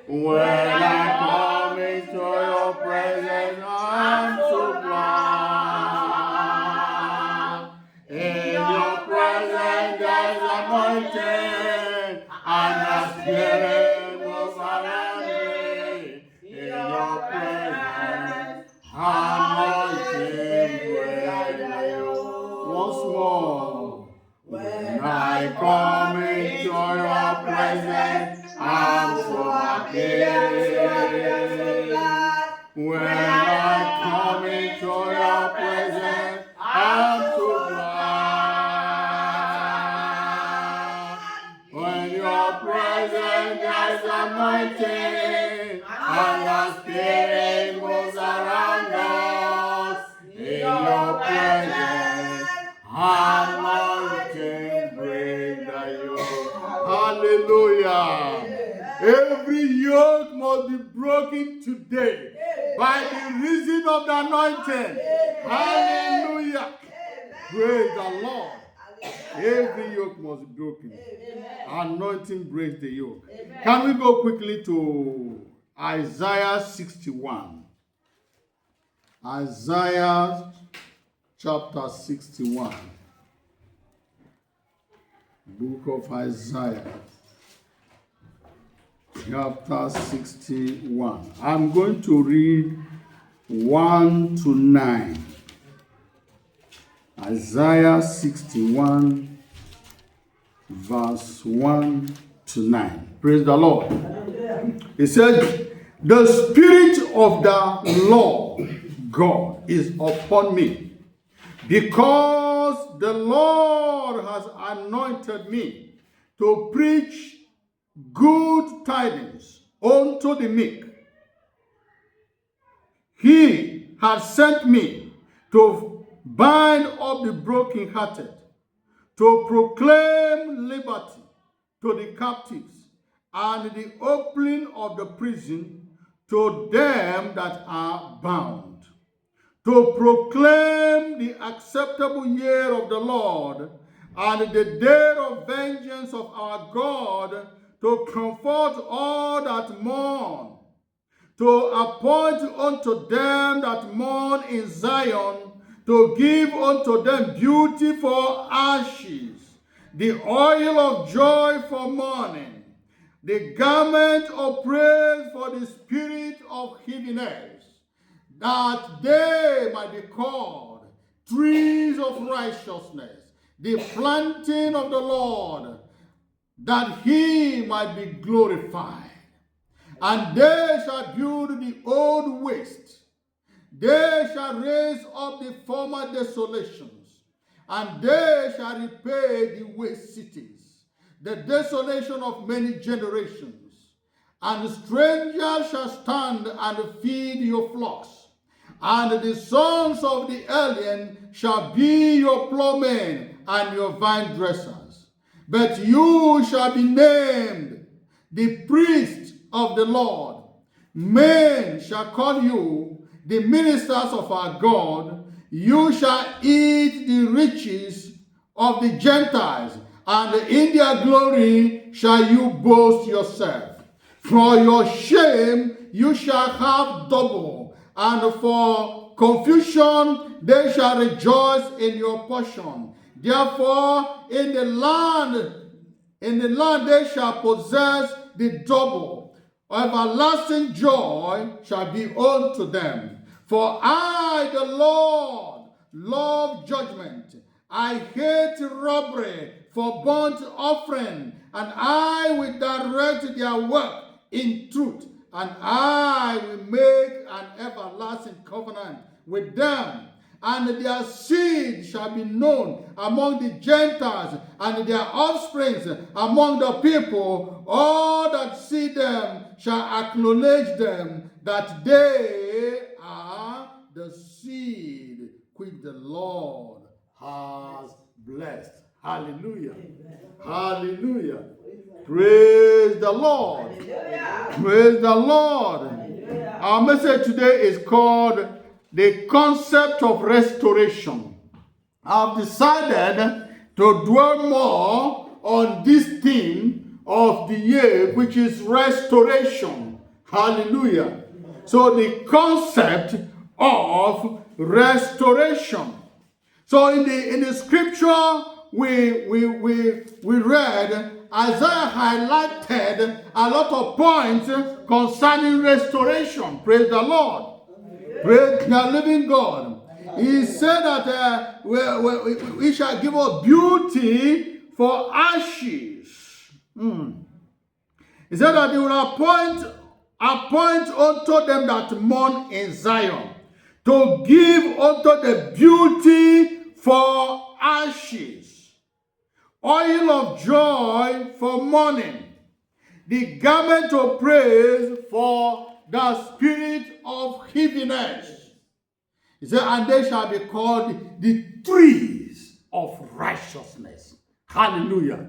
When I come into your presence, I'm so glad. In your presence, there's anointing, and the Spirit moves around me. In your presence, anointing brings. Once more. When I come into your presence, I'm so happy. When I come into your presence, I'm so glad. When your presence is anointing, and the Spirit moves around us. In your presence, anointing bring the yoke. Hallelujah. Every yoke must be broken today by the reason of the anointing. Hallelujah. Praise the Lord. Every yoke must be broken. Anointing breaks the yoke. Can we go quickly to Isaiah 61? Isaiah chapter 61. Book of Isaiah, chapter 61. I'm going to read 1 to 9. Isaiah 61, verse 1 to 9. Praise the Lord. It says, the Spirit of the Lord God is upon me, because the Lord has anointed me to preach good tidings unto the meek. He has sent me to bind up the brokenhearted, to proclaim liberty to the captives, and the opening of the prison to them that are bound, to proclaim the acceptable year of the Lord, and the day of vengeance of our God, to comfort all that mourn, to appoint unto them that mourn in Zion, to give unto them beauty for ashes, the oil of joy for mourning, the garment of praise for the spirit of heaviness, that they might be called trees of righteousness, the planting of the Lord, that he might be glorified. And they shall build the old waste. They shall raise up the former desolations, and they shall repay the waste cities, the desolation of many generations. And strangers shall stand and feed your flocks, and the sons of the alien shall be your plowmen and your vine dressers. But you shall be named the priest of the Lord. Men shall call you the ministers of our God. You shall eat the riches of the Gentiles, and in their glory shall you boast yourself. For your shame you shall have double, and for confusion they shall rejoice in your portion. Therefore in the land they shall possess the double. Everlasting joy shall be unto them. For I, the Lord, love judgment. I hate robbery for burnt offering, and I will direct their work in truth, and I will make an everlasting covenant with them. And their seed shall be known among the Gentiles, and their offspring among the people. All that see them shall acknowledge them, that they are the seed which the Lord has blessed. Hallelujah. Hallelujah. Praise the Lord. Praise the Lord. Our message today is called the concept of restoration. I've decided to dwell more on this theme of the year, which is restoration. Hallelujah. So the concept of restoration. So in the scripture we read, Isaiah highlighted a lot of points concerning restoration. Praise the Lord. Praise the living God. He said that we shall give us beauty for ashes. He said that he will appoint unto them that mourn in Zion, to give unto the beauty for ashes, oil of joy for mourning, the garment of praise for the spirit of heaviness. He said, and they shall be called the trees of righteousness. Hallelujah.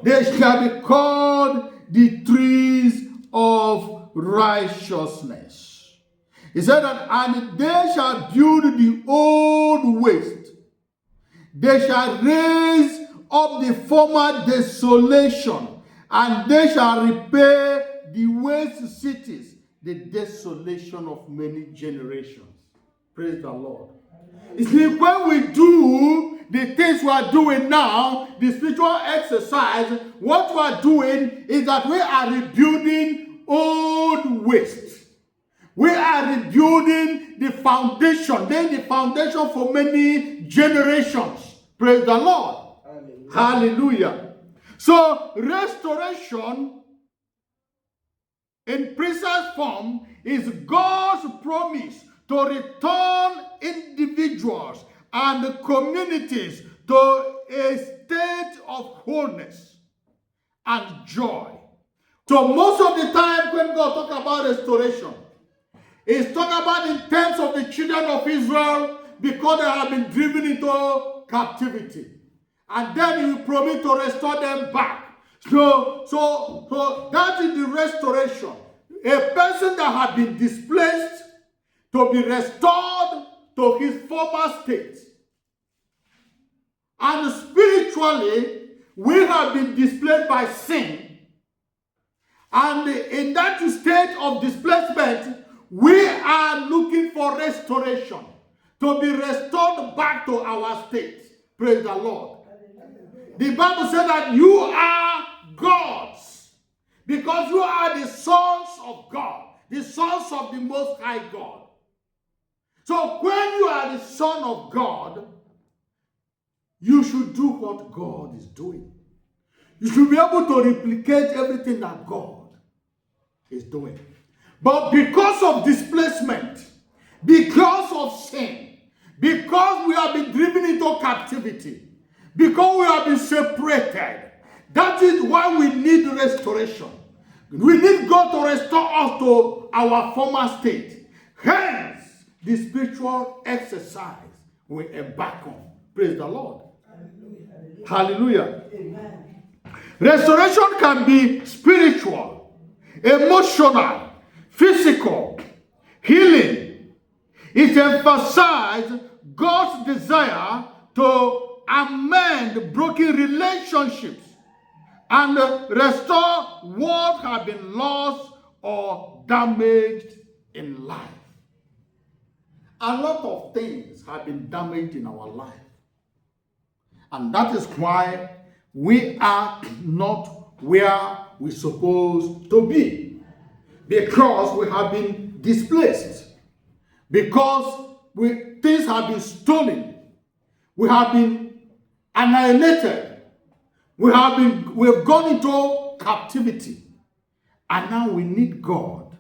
They shall be called the trees of righteousness. He said that, and they shall build the old waste. They shall raise up the former desolation, and they shall repair the waste cities, the desolation of many generations. Praise the Lord. You see, when we do the things we are doing now, the spiritual exercise, what we are doing is that we are rebuilding old waste. We are rebuilding the foundation, laying the foundation for many generations. Praise the Lord. Hallelujah. Hallelujah. So restoration in precise form is God's promise to return individuals and communities to a state of wholeness and joy. So most of the time when God talks about restoration, he's talking about in terms of the children of Israel, because they have been driven into captivity. And then he will promise to restore them back. So that is the restoration. A person that had been displaced to be restored to his former state. And spiritually, we have been displaced by sin. And in that state of displacement, we are looking for restoration, to be restored back to our state. Praise the Lord. The Bible said that you are God's, because you are the sons of God, the sons of the Most High God. So when you are the son of God, you should do what God is doing. You should be able to replicate everything that God is doing. But because of displacement, because of sin, because we have been driven into captivity, because we have been separated, that is why we need restoration. We need God to restore us to our former state. Hence, the spiritual exercise we embark on. Praise the Lord. Hallelujah. Hallelujah. Amen. Restoration can be spiritual, emotional, physical, healing. It emphasizes God's desire to amend broken relationships and restore what has been lost or damaged in life. A lot of things have been damaged in our life. And that is why we are not where we're supposed to be. Because we have been displaced. Because things have been stolen. We have been annihilated. We have gone into captivity. And now we need God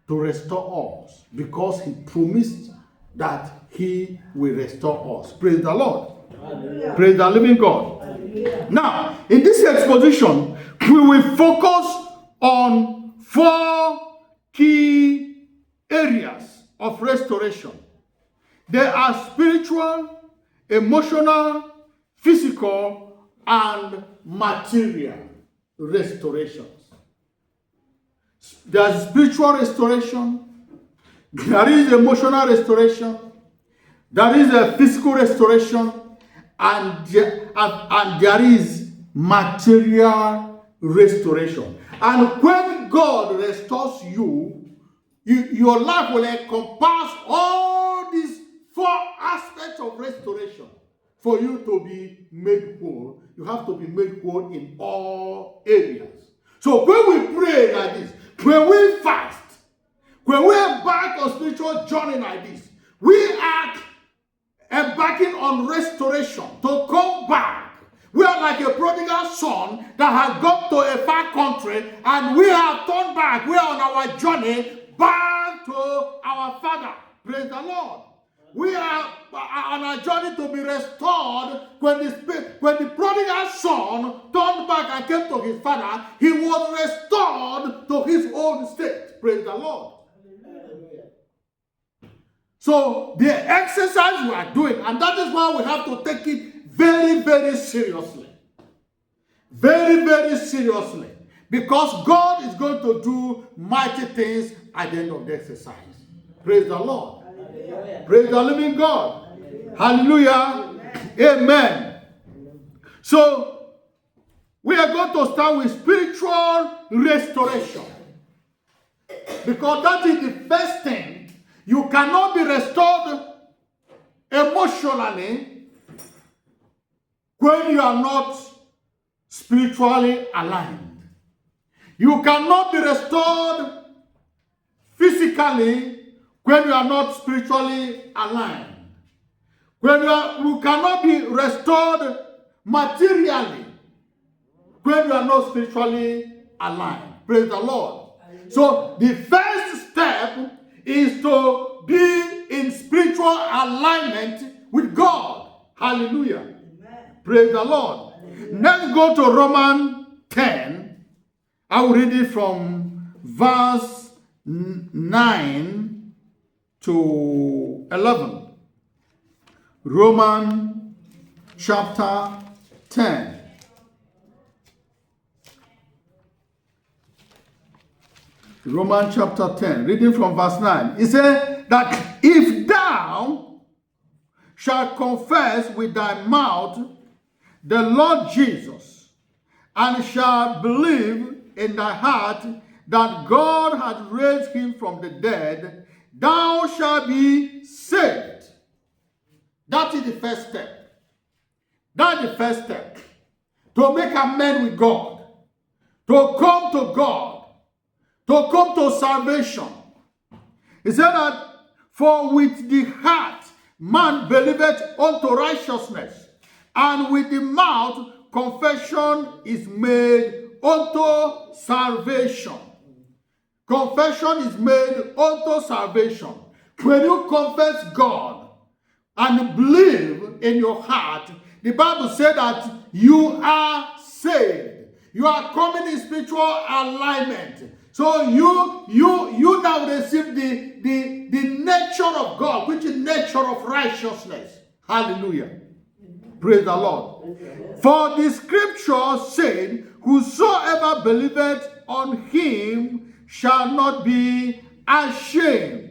to restore us, because he promised that he will restore us. Praise the Lord. Hallelujah. Praise the living God. Hallelujah. Now, in this exposition, we will focus on 4 key areas of restoration. They are spiritual, emotional, physical, and material restorations. There is spiritual restoration, there is emotional restoration, there is a physical restoration, and there is material restoration. And when God restores you, your life will encompass all these 4 aspects of restoration. For you to be made whole, you have to be made whole in all areas. So when we pray like this, when we fast, when we embark on spiritual journey like this, we are embarking on restoration to come back. We are like a prodigal son that has gone to a far country and we have turned back. We are on our journey back to our Father. Praise the Lord. We are on a journey to be restored. When the prodigal son turned back and came to his father, he was restored to his own state. Praise the Lord. So the exercise we are doing, and that is why we have to take it very, very seriously. Very, very seriously. Because God is going to do mighty things at the end of the exercise. Praise the Lord. Hallelujah. Praise the living God. Hallelujah. Amen. So, we are going to start with spiritual restoration. Because that is the first thing. You cannot be restored emotionally when you are not spiritually aligned. You cannot be restored physically when you are not spiritually aligned. You cannot be restored materially when you are not spiritually aligned. Praise the Lord. So the first step is to be in spiritual alignment with God. Hallelujah. Amen. Praise the Lord. Hallelujah. Let's go to Romans 10. I will read it from verse 9 to 11. Romans chapter 10. Romans chapter 10, reading from verse 9. It says that if thou shalt confess with thy mouth the Lord Jesus, and shalt believe in thy heart that God hath raised him from the dead, thou shalt be saved. That is the first step. That is the first step. To make amends with God. To come to God. To come to salvation. He said that, for with the heart man believeth unto righteousness, and with the mouth confession is made unto salvation. Confession is made unto salvation. When you confess God and believe in your heart, the Bible said that you are saved. You are coming in spiritual alignment. So you now receive the nature of God, which is nature of righteousness. Hallelujah. Praise the Lord. For the scripture said, whosoever believeth on him shall not be ashamed.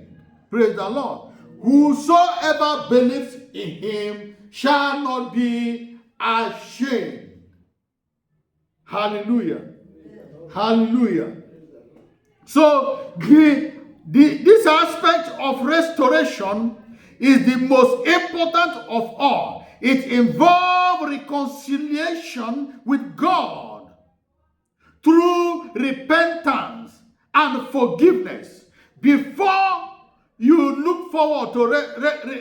Praise the Lord. Whosoever believes in him shall not be ashamed. Hallelujah. Hallelujah. So this aspect of restoration is the most important of all. It involves reconciliation with God through repentance and forgiveness. Before you look forward to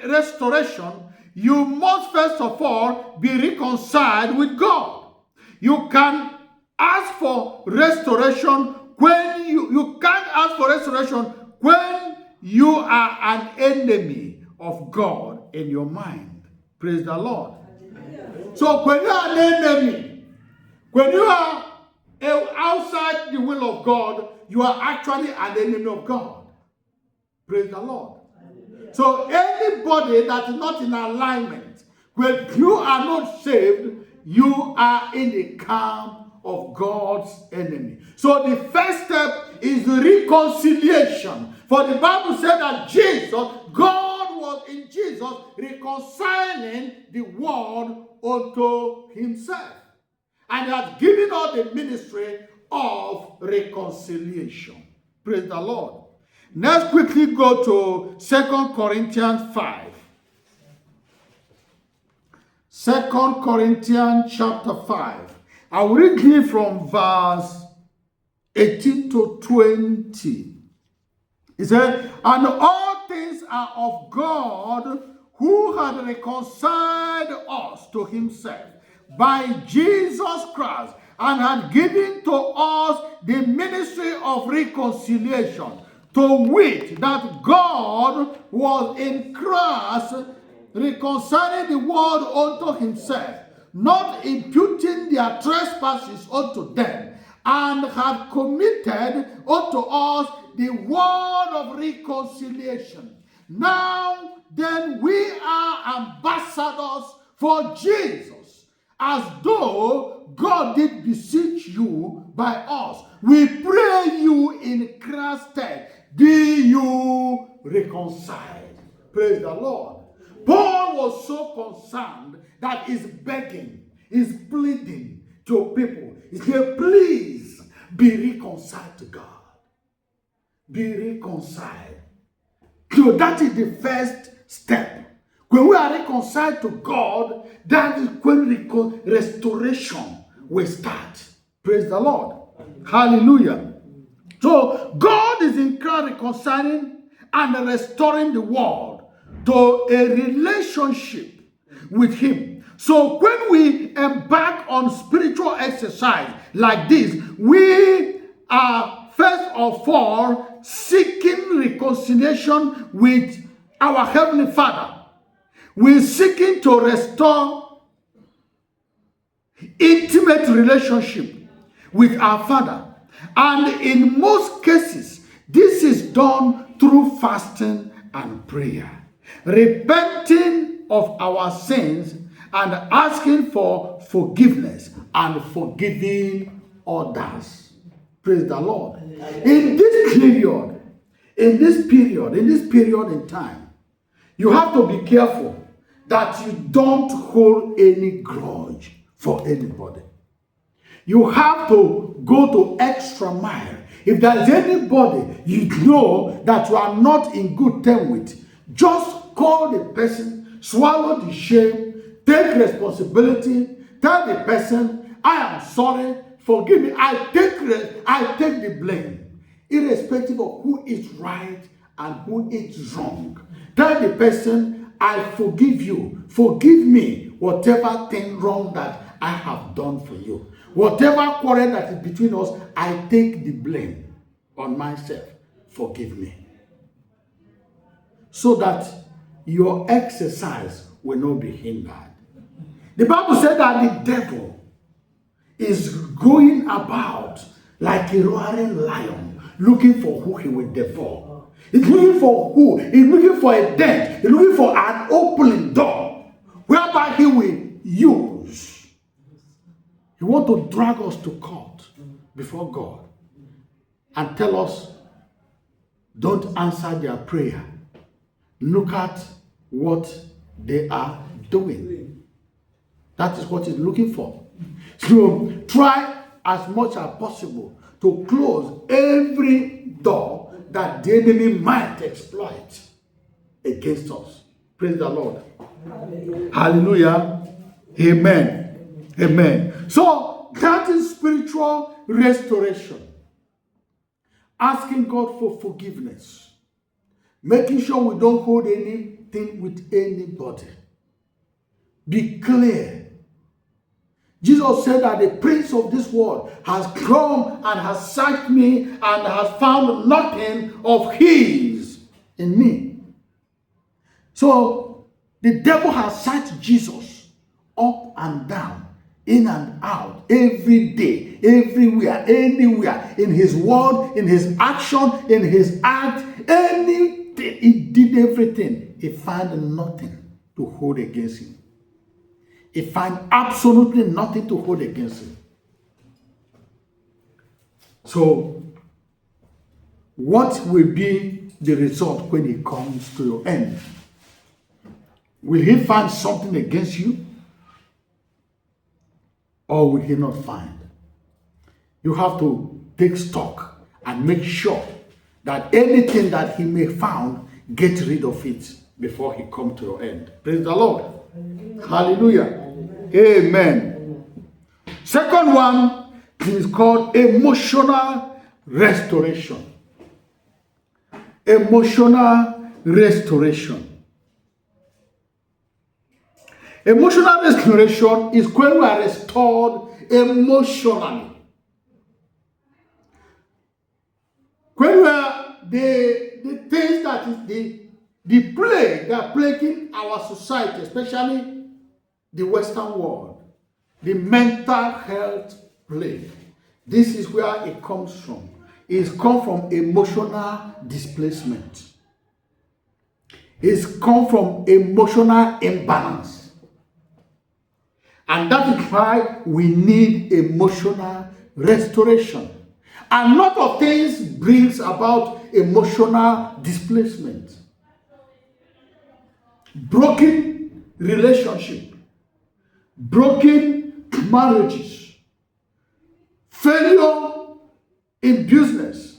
restoration, you must first of all be reconciled with God. You can ask for restoration when you can't ask for restoration when you are an enemy of God in your mind. Praise the Lord. So when you are an enemy, when you are outside the will of God, you are actually an enemy of God. Praise the Lord. So anybody that is not in alignment, when you are not saved, you are in the camp of God's enemy. So the first step is reconciliation. For the Bible said that God was in Jesus reconciling the world unto himself. and has given us the ministry of reconciliation. Praise the Lord. Let's quickly go to 2 Corinthians 5. 2 Corinthians chapter 5. I will read here from verse 18 to 20. He said, and all things are of God, who had reconciled us to himself by Jesus Christ, and had given to us the ministry of reconciliation, to wit, that God was in Christ reconciling the world unto himself, not imputing their trespasses unto them, and had committed unto us the word of reconciliation. Now then we are ambassadors for Jesus, as though God did beseech you by us. We pray you in Christ's stead, be you reconciled. Praise the Lord. Paul was so concerned that he's begging, he's pleading to people. He said, please be reconciled to God. Be reconciled. So that is the first step. When we are reconciled to God, that is when restoration will start. Praise the Lord. Hallelujah. So God is in Christ reconciling and restoring the world to a relationship with him. So when we embark on spiritual exercise like this, we are first of all seeking reconciliation with our Heavenly Father. We're seeking to restore intimate relationship with our Father. And in most cases, this is done through fasting and prayer. Repenting of our sins and asking for forgiveness and forgiving others. Praise the Lord. In this period in time, you have to be careful that you don't hold any grudge for anybody. You have to go to extra mile. If there's anybody you know that you are not in good terms with, just call the person, swallow the shame, take responsibility, tell the person, I am sorry, forgive me, I take the blame, irrespective of who is right and who is wrong. Tell the person, I forgive you, forgive me, whatever thing wrong that I have done for you. Whatever quarrel that is between us, I take the blame on myself. Forgive me. So that your exercise will not be hindered. The Bible said that the devil is going about like a roaring lion, looking for who he will devour. He's looking for who? He's looking for a dent. He's looking for an opening door whereby he will use. He wants to drag us to court before God and tell us, don't answer their prayer. Look at what they are doing. That is what he's looking for. So try as much as possible to close every door that the enemy might exploit against us. Praise the Lord. Hallelujah. Amen. Amen. So that is spiritual restoration. Asking God for forgiveness. Making sure we don't hold anything with anybody. Be clear. Jesus said that the prince of this world has come and has searched me and has found nothing of his in me. So the devil has searched Jesus up and down, in and out, every day, everywhere, anywhere, in his word, in his action, in his act, anything. He did everything. He found nothing to hold against him. He found absolutely nothing to hold against him. So, what will be the result when he comes to your end? Will he find something against you? or will he not find? You have to take stock and make sure that anything that he may found, get rid of it before he come to your end. Praise the Lord. Hallelujah. Amen. Second one is called emotional restoration. Emotional restoration. Emotional restoration is when we are restored emotionally. When we are the things that is the plague that plaguing our society, especially the Western world, the mental health plague. This is where it comes from. It's come from emotional displacement. It's come from emotional imbalance. And that is why we need emotional restoration. A lot of things brings about emotional displacement. Broken relationship, broken marriages, failure in business,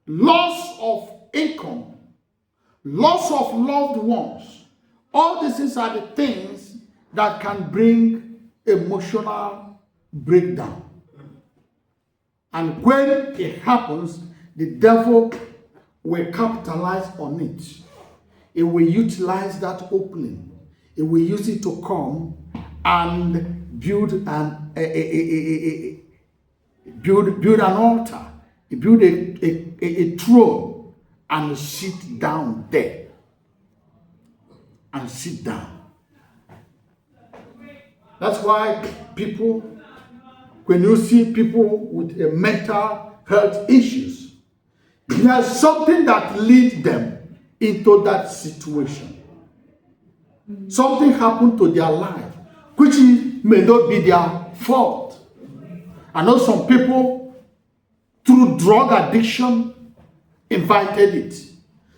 loss of income, loss of loved ones. All these are the things that can bring emotional breakdown. And when it happens, the devil will capitalize on it. It will utilize that opening. It will use it to come and build an altar, build a throne, and sit down there. And sit down. That's why people, when you see people with mental health issues, there's something that leads them into that situation. Something happened to their life, which may not be their fault. I know some people, through drug addiction, invited it.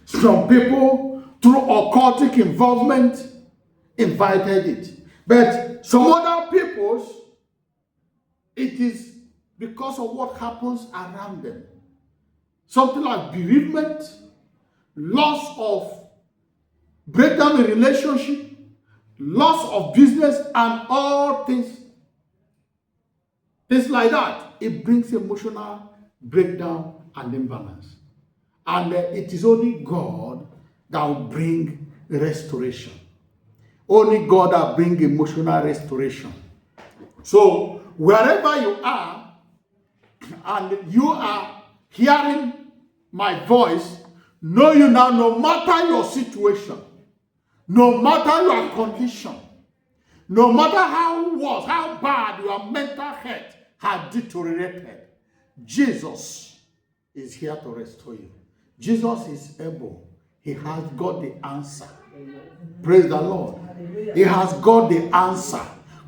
Some people, through occultic involvement, invited it. But some other people's, it is because of what happens around them. Something like bereavement, loss of breakdown in relationship, loss of business, and all things like that. It brings emotional breakdown and imbalance. And it is only God that will bring restoration. Only God that brings emotional restoration. So wherever you are, and you are hearing my voice, know you now, no matter your situation, no matter your condition, no matter how bad your mental health has deteriorated, Jesus is here to restore you. Jesus is able. He has got the answer. Praise the Lord. He has got the answer.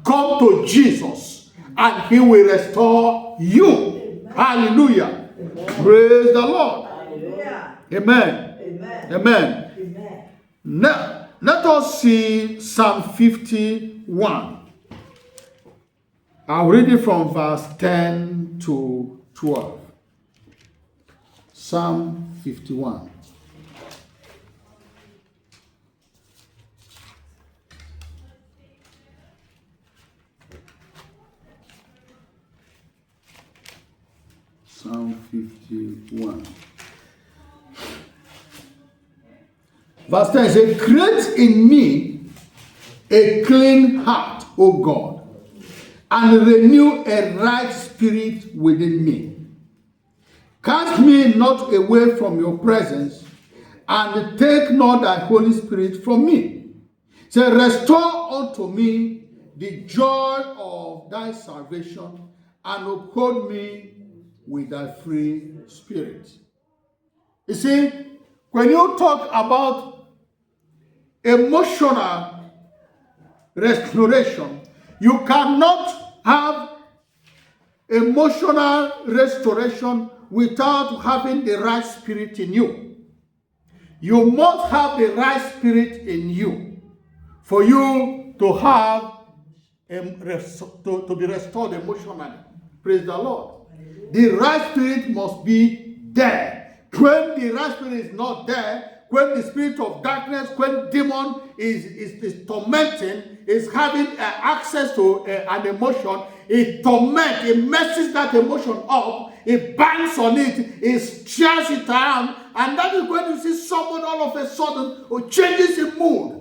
Come to Jesus and he will restore you. Hallelujah. Praise the Lord. Amen. Amen. Amen. Amen. Now, let us see Psalm 51. I'll read it from verse 10 to 12. Psalm 51. Psalm 51. Verse 10 says, create in me a clean heart, O God, and renew a right spirit within me. Cast me not away from your presence, and take not thy Holy Spirit from me. Say, restore unto me the joy of thy salvation, and uphold me with thy free spirit. You see, when you talk about emotional restoration, you cannot have emotional restoration without having the right spirit in you. You must have the right spirit in you for you to have to be restored emotionally. Praise the Lord. The right spirit must be there. When the right spirit is not there, when the spirit of darkness, when demon is tormenting, is having access to an emotion, it torments, it messes that emotion up, it bangs on it, it stirs it around, and that is when you see someone all of a sudden who changes in mood.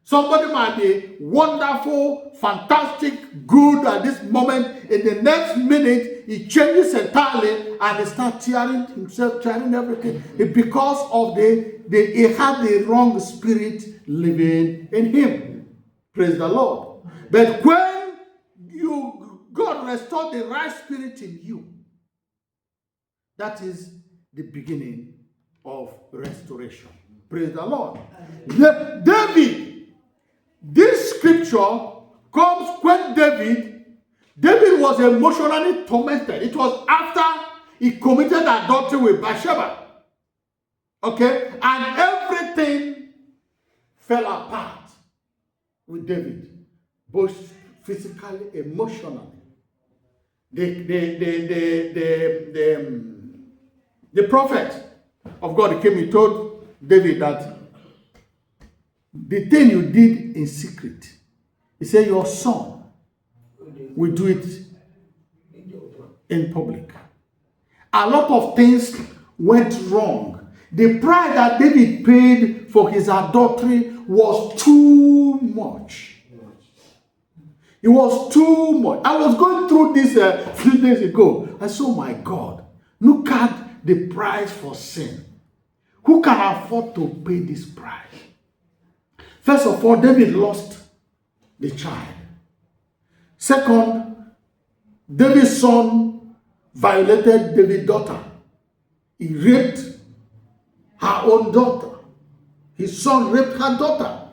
Somebody might be wonderful, fantastic, good at this moment. In the next minute, he changes entirely and he starts tearing himself, tearing everything. Because of he had the wrong spirit living in him. Praise the Lord. But when God restored the right spirit in you, that is the beginning of restoration. Praise the Lord. David. This scripture comes when David was emotionally tormented. It was after he committed adultery with Bathsheba. Okay? And everything fell apart with David, both physically, emotionally. The prophet of God came and told David that the thing you did in secret, he said your son will do it in public. A lot of things went wrong. The price that David paid for his adultery was too much. It was too much. I was going through this a few days ago. I said, oh my God, look at the price for sin. Who can afford to pay this price? First of all, David lost the child. Second, David's son violated David's daughter. He raped her own daughter. His son raped her daughter.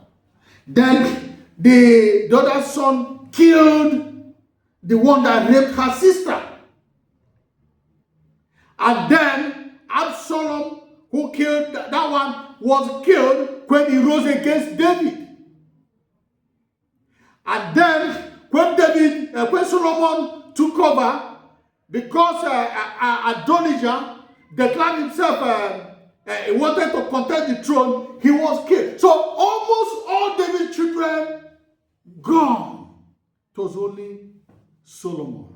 Then the other son killed the one that raped her sister. And then Absalom, who killed that one, was killed when he rose against David. And then when Solomon took over, because Adonijah declared himself he wanted to contest the throne, he was killed. So almost all David's children gone. It was only Solomon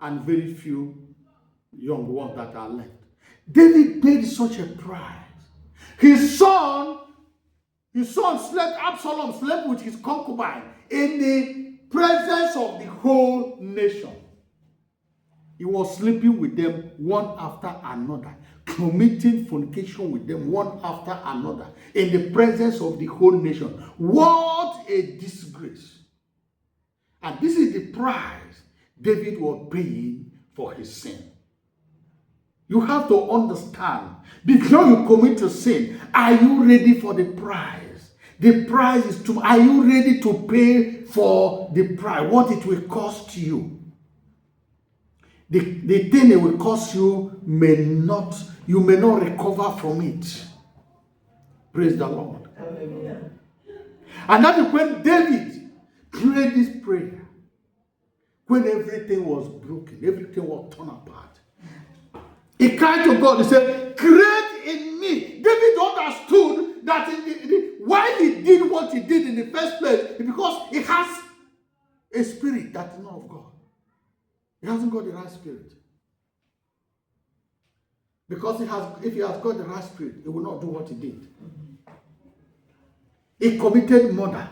and very few young ones that are left. David paid such a price. His son Absalom slept with his concubine in the presence of the whole nation. He was sleeping with them one after another, committing fornication with them one after another, in the presence of the whole nation. What a disgrace. And this is the price David was paying for his sin. You have to understand, before you commit a sin, are you ready for the price? The price is too. Are you ready to pay for the price? What it will cost you? The thing it will cost you you may not recover from it. Praise the Lord. Hallelujah. And that is when David prayed this prayer. When everything was broken, everything was torn apart. He cried to God, he said, create in me. David understood that why he did what he did in the first place is because he has a spirit that is not of God. He hasn't got the right spirit. Because if he has got the right spirit, he will not do what he did. He committed murder.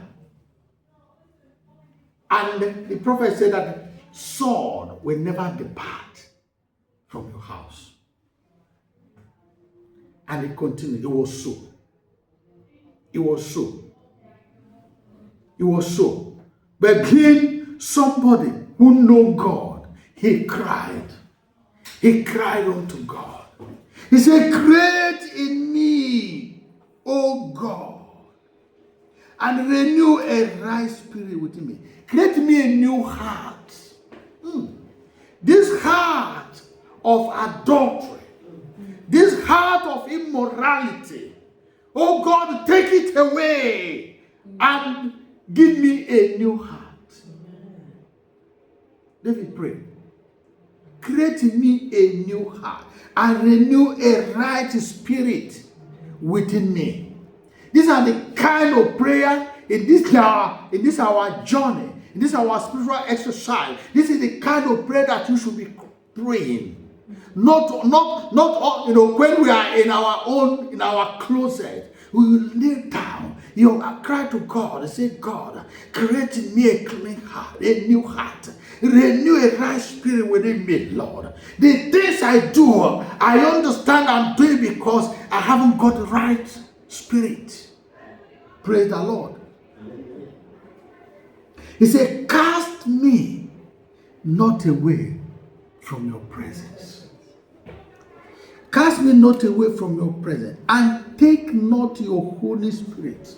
And the prophet said that sword will never depart from your house. And it continued. It was so. It was so. It was so. But being somebody who knows God, he cried. He cried unto God. He said, create in me, O God, and renew a right spirit within me. Create me a new heart. This heart of adultery, this heart of immorality, oh God, take it away and give me a new heart. David prayed, create in me a new heart and renew a right spirit within me. These are the kind of prayer in this our journey, in this our spiritual exercise. This is the kind of prayer that you should be praying. Not when we are in our closet, we will kneel down. You cry to God and say, God, create in me a clean heart, a new heart. Renew a right spirit within me, Lord. The things I do, I understand I'm doing because I haven't got the right spirit. Praise the Lord. He said, cast me not away from your presence. Cast me not away from your presence, and take not your Holy Spirit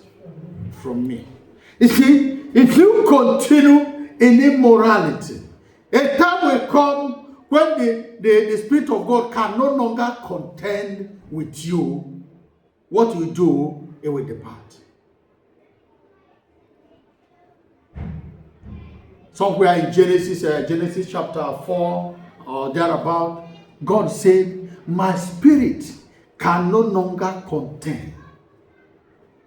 from me. You see, if you continue in immorality, a time will come when the Spirit of God can no longer contend with you. What you do, it will depart. Somewhere in Genesis chapter 4 or thereabout, God said, my spirit can no longer contend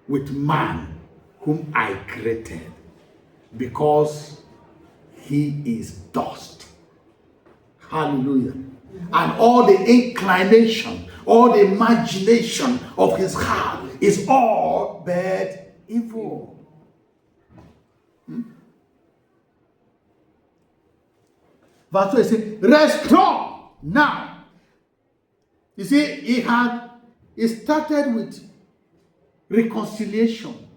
with man whom I created, because he is dust. Hallelujah. And all the inclination, all the imagination of his heart is all bad evil. Verse 2 says, restore now. You see, he started with reconciliation,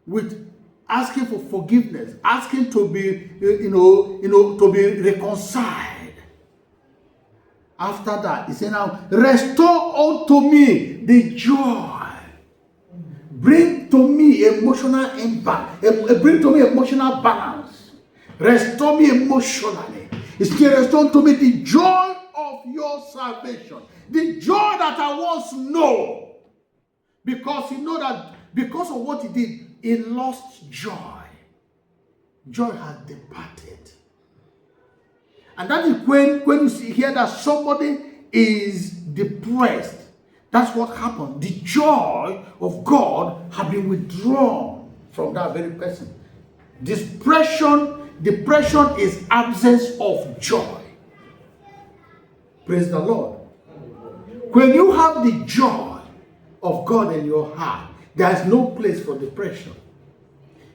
with asking for forgiveness, asking to be, to be reconciled. After that, he said, now restore unto me the joy. Bring to me emotional impact. Bring to me emotional balance. Restore me emotionally. He said, restore to me the joy of your salvation. The joy that I once know. Because you know that because of what he did, he lost joy. Joy has departed. And that is when you hear that somebody is depressed. That's what happened. The joy of God has been withdrawn from that very person. Depression is absence of joy. Praise the Lord. When you have the joy of God in your heart, there is no place for depression.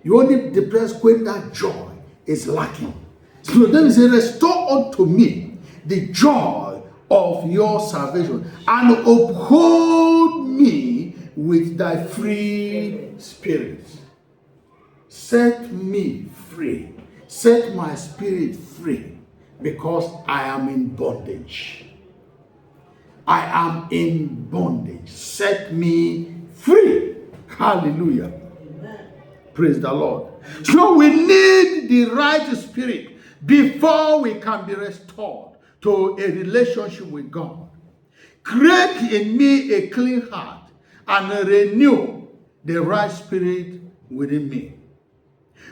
You only depressed when that joy is lacking. So then he said, restore unto me the joy of your salvation, and uphold me with thy free spirit. Set me free. Set my spirit free, because I am in bondage. I am in bondage. Set me free. Hallelujah. Amen. Praise the Lord. So we need the right spirit before we can be restored to a relationship with God. Create in me a clean heart and renew the right spirit within me.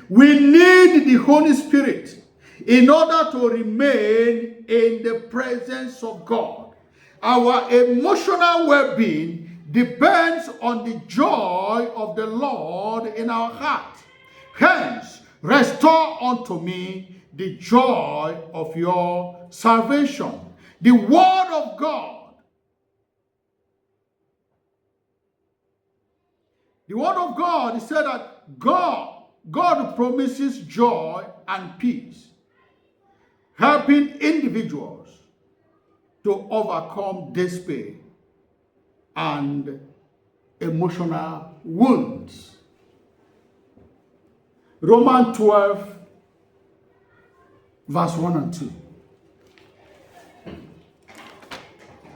We need the Holy Spirit in order to remain in the presence of God. Our emotional well-being depends on the joy of the Lord in our heart. Hence, restore unto me the joy of your salvation. The word of God. The word of God said that God promises joy and peace, helping individuals to overcome despair and emotional wounds. Romans 12, verse 1 and 2.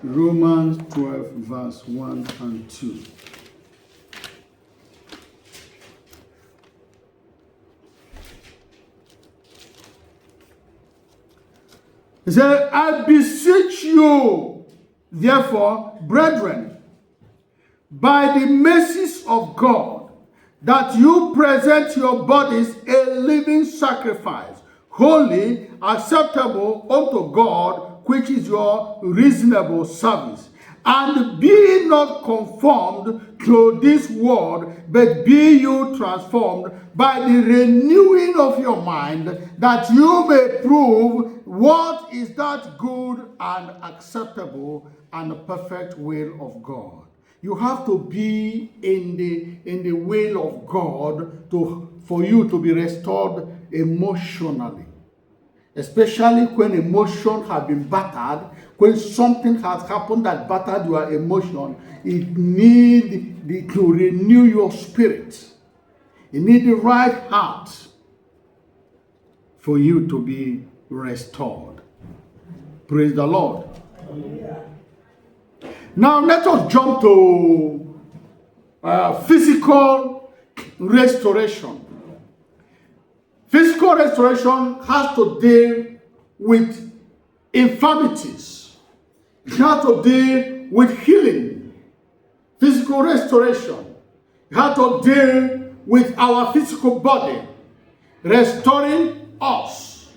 Romans 12, verse 1 and 2. He said, I beseech you, therefore, brethren, by the mercies of God, that you present your bodies a living sacrifice, holy, acceptable unto God, which is your reasonable service. And be not conformed to this world, but be you transformed by the renewing of your mind, that you may prove what is that good and acceptable and perfect will of God. You have to be in the will of God for you to be restored emotionally. Especially when emotions have been battered, when something has happened that battered your emotion, it needs to renew your spirit. You need the right heart for you to be restored. Praise the Lord. Yeah. Now let us jump to physical restoration. Physical restoration has to deal with infirmities. It has to deal with healing. Physical restoration. It has to deal with our physical body, restoring us.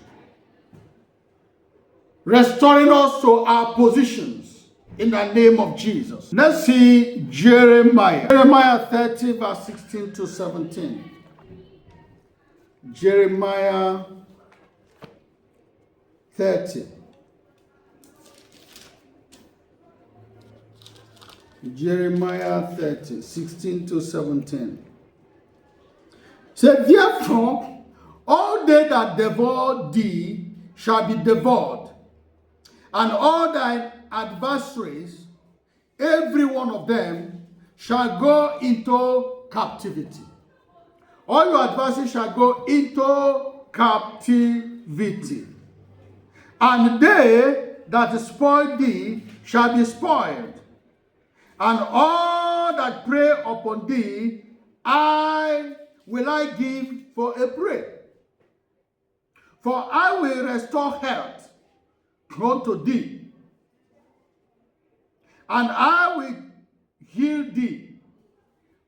Restoring us to our positions in the name of Jesus. Let's see Jeremiah. Jeremiah 30 verse 16 to 17. Jeremiah 30. Jeremiah 30, 16 to 17. Say, therefore, all they that devour thee shall be devoured, and all thy adversaries, every one of them, shall go into captivity. All your adversaries shall go into captivity. And they that spoil thee shall be spoiled. And all that prey upon thee, I give for a prey. For I will restore health unto thee, and I will heal thee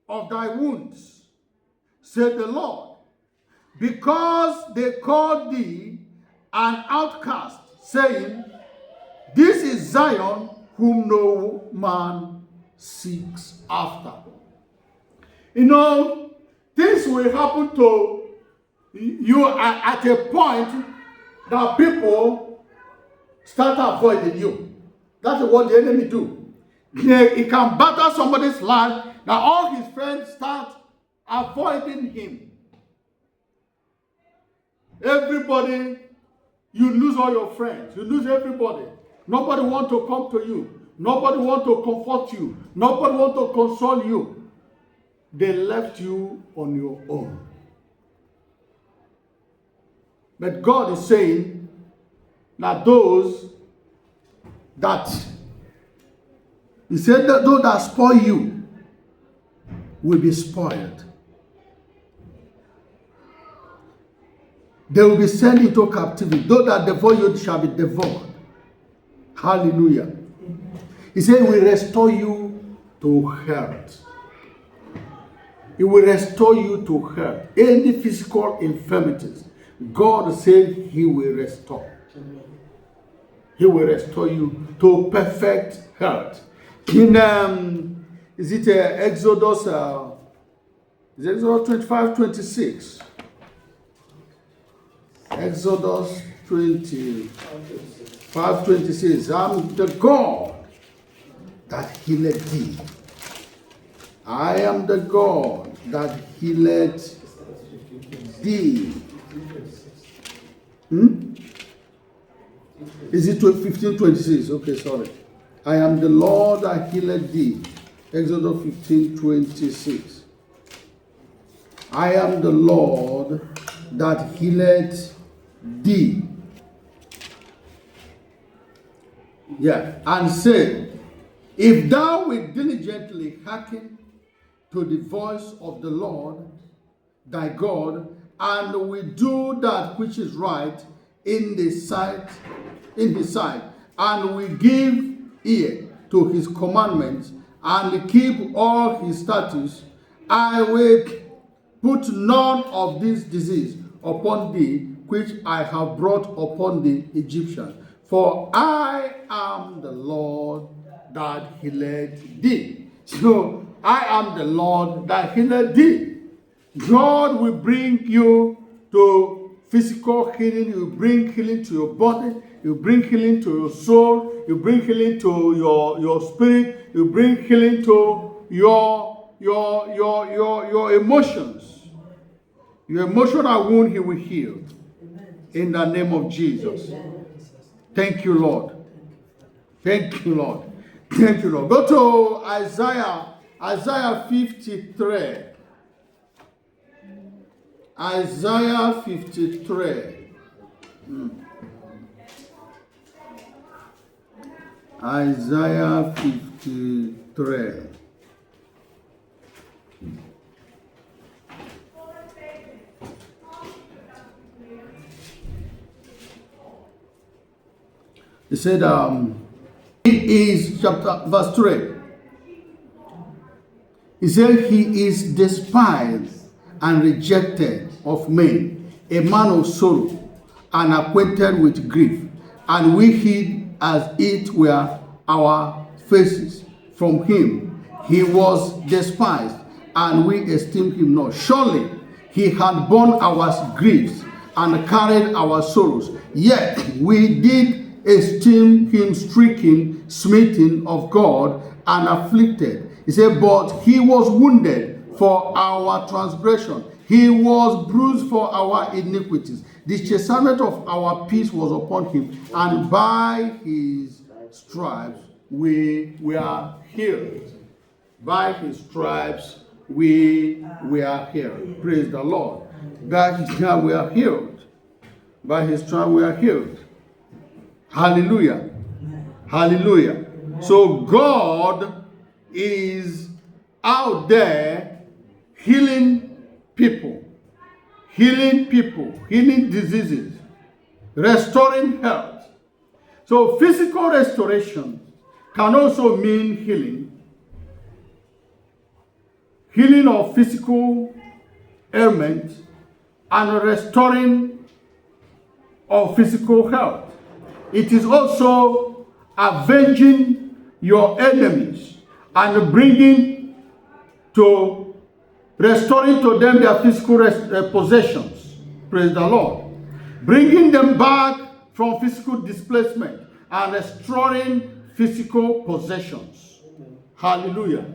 of thy wounds, said the Lord, because they called thee an outcast, saying, this is Zion, whom no man seeks after. You know, things will happen to you at a point that people start avoiding you. That's what the enemy do. He can batter somebody's life, that all his friends start avoiding him. Everybody, you lose all your friends. You lose everybody. Nobody want to come to you. Nobody want to comfort you. Nobody want to console you. They left you on your own. But God is saying that those that, he said that those that spoil you will be spoiled. They will be sent into captivity. Those that devour you shall be devoured. Hallelujah. He said, he will restore you to health. He will restore you to health. Any physical infirmities, God said he will restore. He will restore you to perfect health. In Exodus 25, 26? Exodus 25, 26. I'm the God that healeth thee. I am the God that healeth thee. Is it 15:26? Okay, sorry. I am the Lord that healeth thee. Exodus 15:26. I am the Lord that healeth thee. Yeah, and said, if thou wilt diligently hearken to the voice of the Lord thy God, and will do that which is right in his sight, and will give ear to his commandments, and keep all his statutes, I will put none of this disease upon thee, which I have brought upon the Egyptians. For I am the Lord that healed thee. So I am the Lord that healed thee. God will bring you to physical healing. He will bring healing to your body. He will bring healing to your soul. He will bring healing to your spirit. He will bring healing to your emotions. Your emotional wound, He will heal. In the name of Jesus. Thank you, Lord. Thank you, Lord. Thank you, Lord. Go to Isaiah 53. Isaiah 53. Isaiah 53. He said, he is, verse 3. He said, he is despised and rejected of men, a man of sorrow, and acquainted with grief. And we hid as it were our faces from him. He was despised, and we esteemed him not. Surely he had borne our griefs and carried our sorrows. Yet we did esteem him stricken, smitten of God, and afflicted. He said, but he was wounded for our transgression. He was bruised for our iniquities. The chastisement of our peace was upon him, and by his stripes we were healed. By his stripes we were healed. Praise the Lord. By his stripes we are healed. By his stripes we are healed. Hallelujah. Hallelujah. So God is out there healing people, healing diseases, restoring health. So physical restoration can also mean healing of physical ailments and restoring of physical health. It is also avenging your enemies and restoring to them their physical possessions. Praise the Lord. Bringing them back from physical displacement and restoring physical possessions. Hallelujah.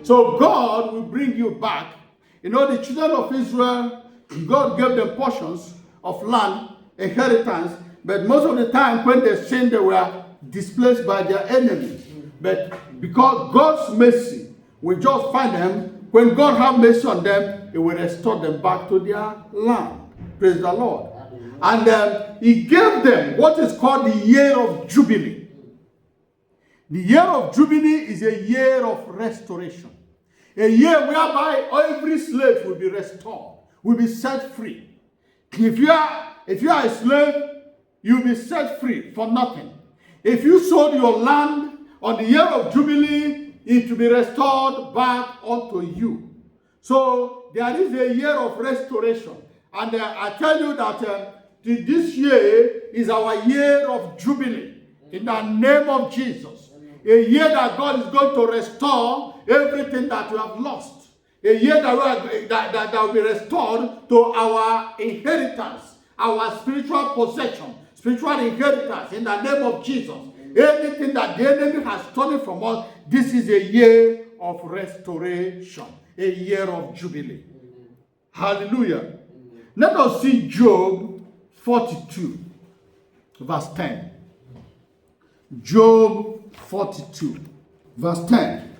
So God will bring you back. You know, the children of Israel, God gave them portions of land, inheritance, but most of the time when they sinned, they were displaced by their enemies. But because God's mercy will just find them, when God have mercy on them, He will restore them back to their land. Praise the Lord. And He gave them what is called the year of Jubilee. The year of Jubilee is a year of restoration. A year whereby every slave will be restored, will be set free. If you are a slave, you'll be set free for nothing. If you sold your land on the year of Jubilee, it will be restored back unto you. So there is a year of restoration. And I tell you that this year is our year of Jubilee. In the name of Jesus. A year that God is going to restore everything that you have lost. A year that will be restored to our inheritance, our spiritual possession, spiritual inheritance in the name of Jesus. Anything that the enemy has stolen from us, this is a year of restoration, a year of Jubilee. Hallelujah. Let us see Job 42, verse 10. Job 42, verse 10.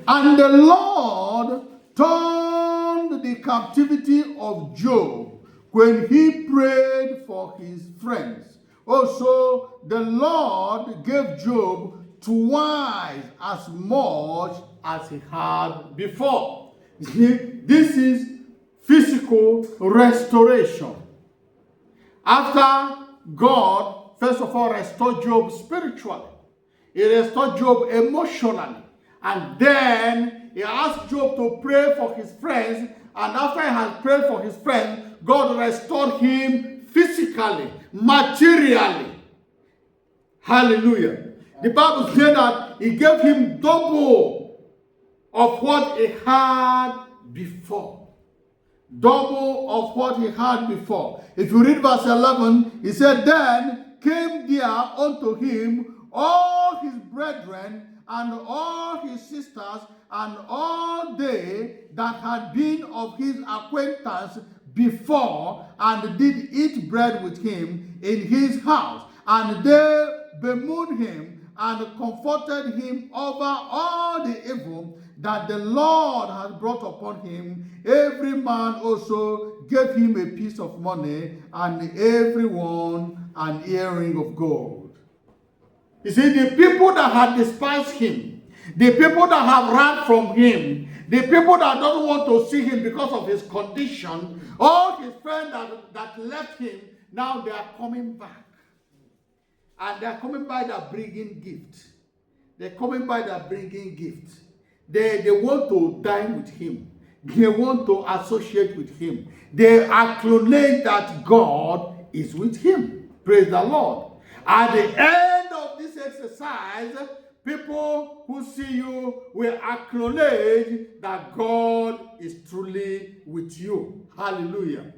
And the Lord turned the captivity of Job when he prayed for his friends. Also, the Lord gave Job twice as much as he had before. This is physical restoration. After God, first of all, restored Job spiritually, He restored Job emotionally, and then He asked Job to pray for his friends, and after he had prayed for his friends, God restored him physically, materially. Hallelujah. The Bible said that he gave him double of what he had before. Double of what he had before. If you read verse 11, he said, then came there unto him all his brethren and all his sisters and all they that had been of his acquaintance before, and did eat bread with him in his house. And they bemoaned him and comforted him over all the evil that the Lord had brought upon him. Every man also gave him a piece of money, and every one an earring of gold. You see, the people that had despised him, the people that have ran from him, the people that don't want to see him because of his condition, all his friends that left him, now they are coming back. And they are coming by that bringing gifts. They're coming by that bringing gifts. They want to dine with him. They want to associate with him. They acknowledge that God is with him. Praise the Lord. At the end of this exercise, people who see you will acknowledge that God is truly with you. Hallelujah.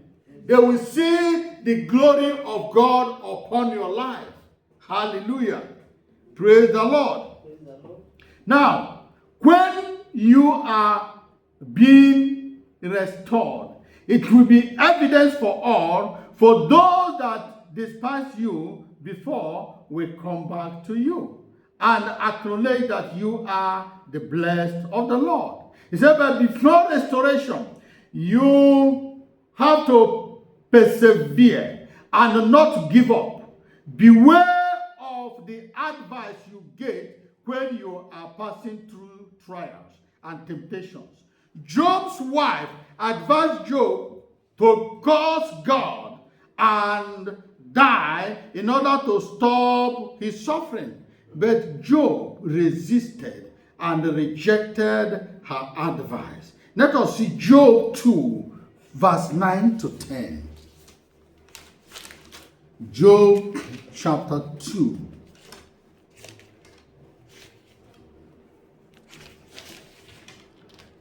They will see the glory of God upon your life. Hallelujah. Praise the Lord. Now, when you are being restored, it will be evidence for all, for those that despise you before will come back to you and acknowledge that you are the blessed of the Lord. He said, but before restoration, you have to persevere and not give up. Beware of the advice you get when you are passing through trials and temptations. Job's wife advised Job to curse God and die in order to stop his suffering. But Job resisted and rejected her advice. Let us see Job 2, verse 9 to 10. Job chapter 2.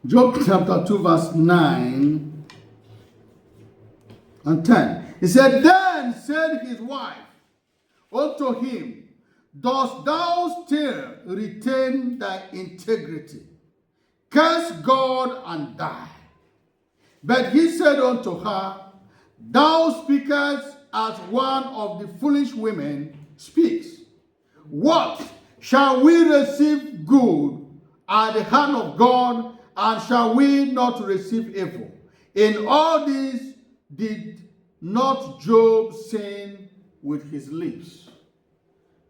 Job chapter 2, verse 9 and 10. He said, then said his wife unto him, dost thou still retain thy integrity? Curse God and die. But he said unto her, thou speakest as one of the foolish women speaks. What? Shall we receive good at the hand of God, and shall we not receive evil? In all this did not Job sin with his lips.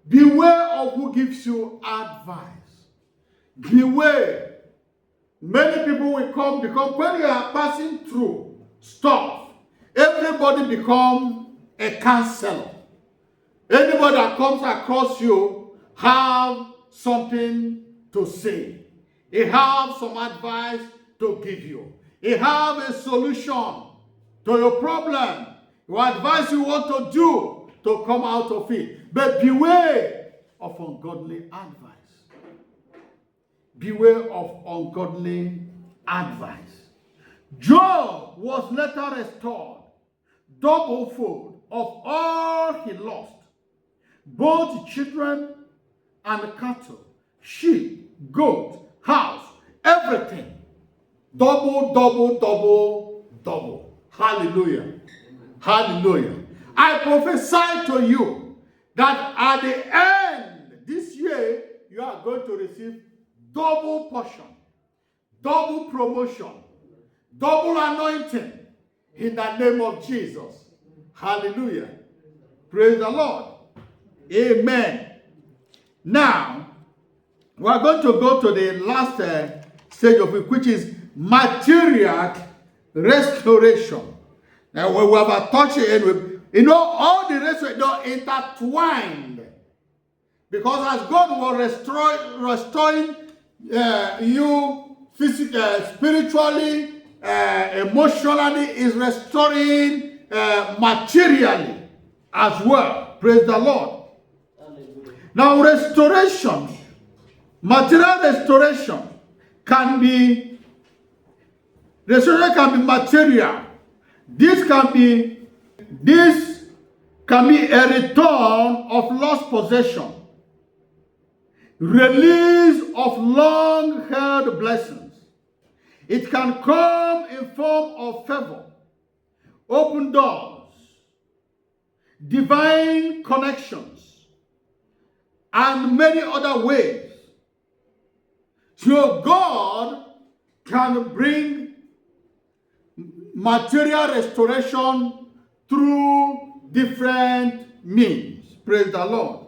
Beware of who gives you advice. Beware. Many people will come because when you are passing through stuff, everybody becomes a counselor. Anybody that comes across you have something to say. He have some advice to give you. He have a solution to your problem. What advice you want to do to come out of it. But beware of ungodly advice. Beware of ungodly advice. Job was later restored, double-fold of all he lost, both children and cattle, sheep, goat, house, everything. Double, double, double, double. Hallelujah. Hallelujah. I prophesy to you that at the end this year, you are going to receive double portion, double promotion, double anointing in the name of Jesus. Hallelujah. Praise the Lord. Amen. Now, we are going to go to the last stage of it, which is material restoration. Now, we have touched it, all the restoration are intertwined. Because as God was restoring you physically, spiritually, emotionally, is restoring materially. as well. Praise the Lord. Now, restoration, material restoration can be material. This can be a return of lost possession, release of long-held blessings. It can come in form of favor, open doors, divine connections, and many other ways. So God can bring material restoration through different means. Praise the Lord.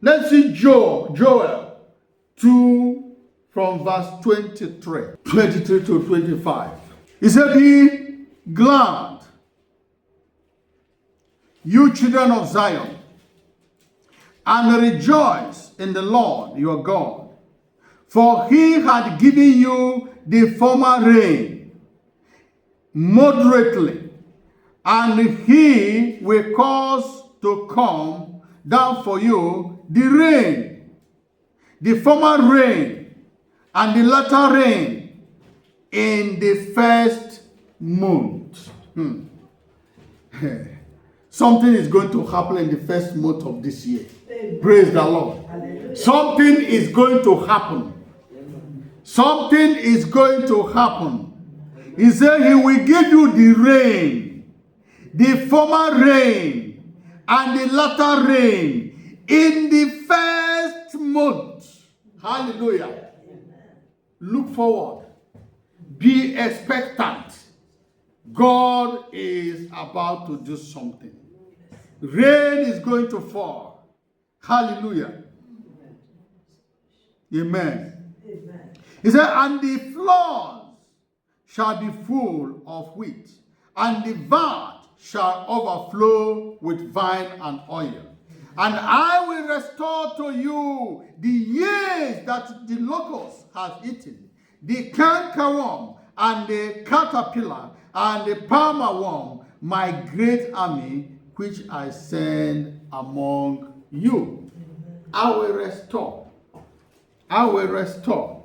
Let's see Joel 2 from verse 23 to 25. He said, "Be glad, you children of Zion, and rejoice in the Lord your God, for he had given you the former rain moderately, and he will cause to come down for you the rain, the former rain, and the latter rain in the first month." Something is going to happen in the first month of this year. Praise the Lord. Something is going to happen. Something is going to happen. He said he will give you the rain, the former rain, and the latter rain in the first month. Hallelujah. Look forward. Be expectant. God is about to do something. Rain is going to fall. Hallelujah. Amen. He said, "And the floors shall be full of wheat, and the vat shall overflow with wine and oil. And I will restore to you the years that the locust has eaten, the cankerworm and the caterpillar and the palmer worm, my great army which I send among you." I will restore. I will restore.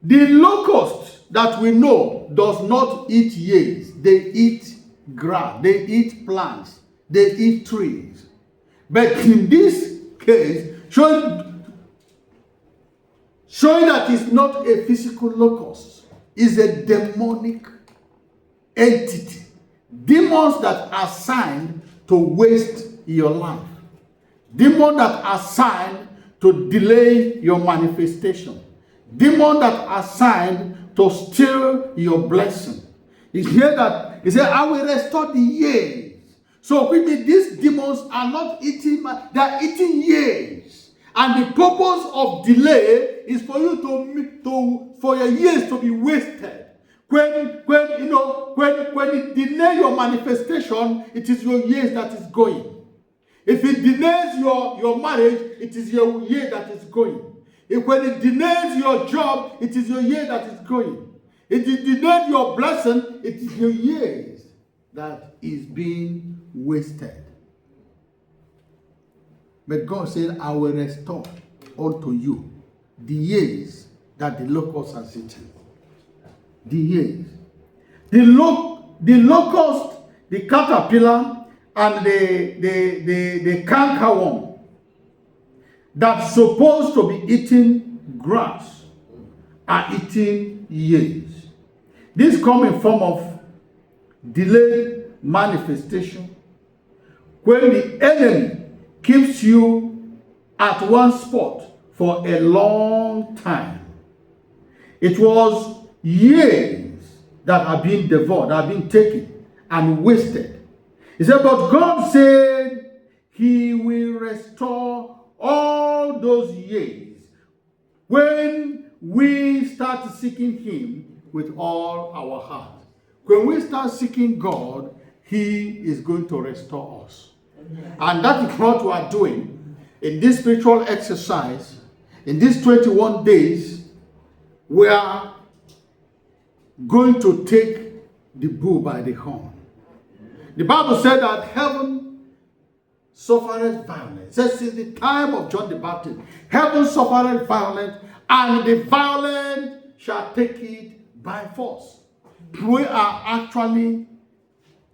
The locust that we know does not eat years. They eat grass. They eat plants. They eat trees. But in this case, showing that it's not a physical locust, it's a demonic entity. Demons that are assigned to waste your life. Demons that are assigned to delay your manifestation. Demons that are assigned to steal your blessing. You hear that? He said, "I will restore the years." So quickly, these demons are not eating, they are eating years. And the purpose of delay is for you for your years to be wasted. When it delays your manifestation, it is your years that is going. If it delays your marriage, it is your year that is going. When it delays your job, it is your year that is going. If it delays your blessing, it is your years that is being wasted. But God said, "I will restore unto you the years that the locust has eaten." The years. The locust, the caterpillar, and the cankerworm that's supposed to be eating grass are eating years. This comes in form of delayed manifestation, when the enemy keeps you at one spot for a long time. It was years that have been devoured, that have been taken and wasted. He said, but God said he will restore all those years when we start seeking him with all our heart. When we start seeking God, he is going to restore us. And that is what we are doing in this spiritual exercise. In these 21 days, we are going to take the bull by the horn. The Bible said that heaven suffered violence. It says since the time of John the Baptist, heaven suffered violence, and the violent shall take it by force. We are actually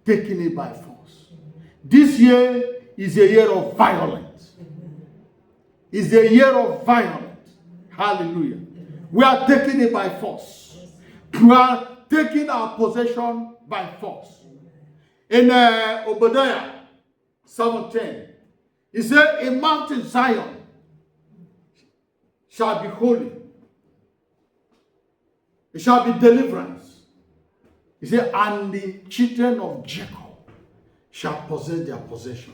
taking it by force. This year is a year of violence. It's a year of violence. Hallelujah. We are taking it by force. We are taking our possession by force. In Obadiah 7:10, he said, "A mountain Zion shall be holy. It shall be deliverance." He said, "And the children of Jacob shall possess their possession."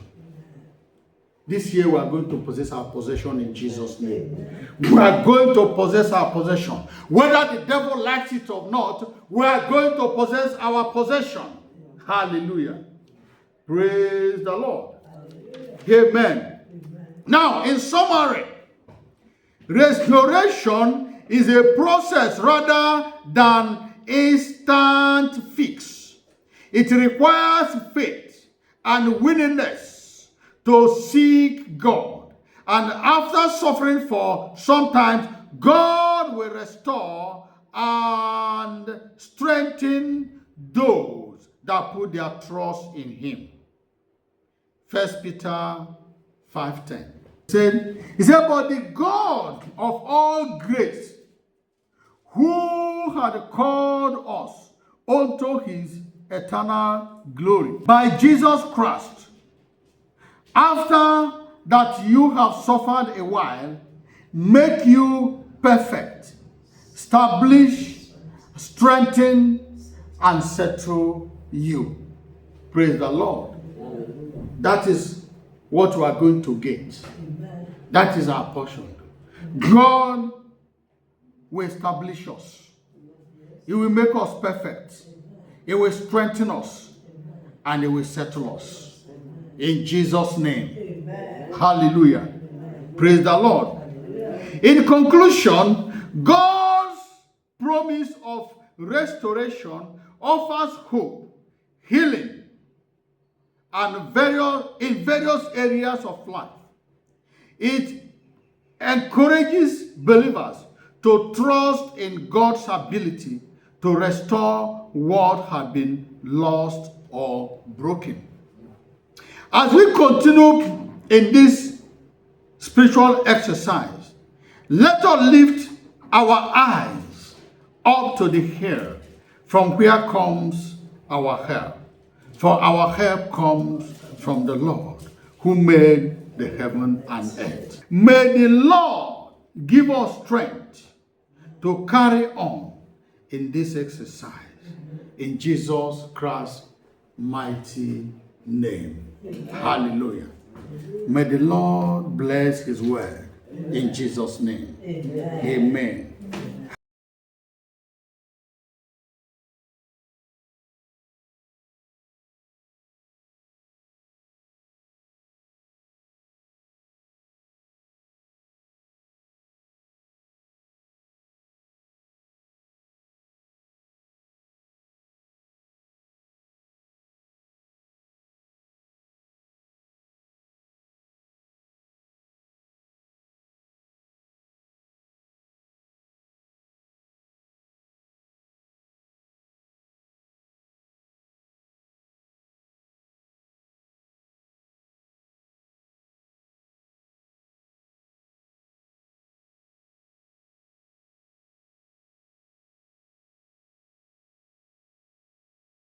This year we are going to possess our possession in Jesus' name. We are going to possess our possession. Whether the devil likes it or not, we are going to possess our possession. Hallelujah. Praise the Lord. Amen. Now, in summary, restoration is a process rather than instant fix. It requires faith and willingness to seek God. And after suffering for some time, God will restore and strengthen those that put their trust in him. 1 Peter 5:10. He said, "But the God of all grace, who had called us unto his eternal glory by Jesus Christ, after that you have suffered a while, make you perfect, establish, strengthen, and settle you." Praise the Lord. That is what we are going to get. That is our portion. God will establish us. He will make us perfect. He will strengthen us. And he will settle us. In Jesus' name. Amen. Hallelujah. Amen. Praise the Lord. Hallelujah. In conclusion, God's promise of restoration offers hope, healing, and in various areas of life. It encourages believers to trust in God's ability to restore what had been lost or broken. As we continue in this spiritual exercise, let us lift our eyes up to the hill, from where comes our help. For our help comes from the Lord, who made the heaven and earth. May the Lord give us strength to carry on in this exercise. In Jesus Christ's mighty name. Hallelujah. May the Lord bless his word. In Jesus' name. Amen.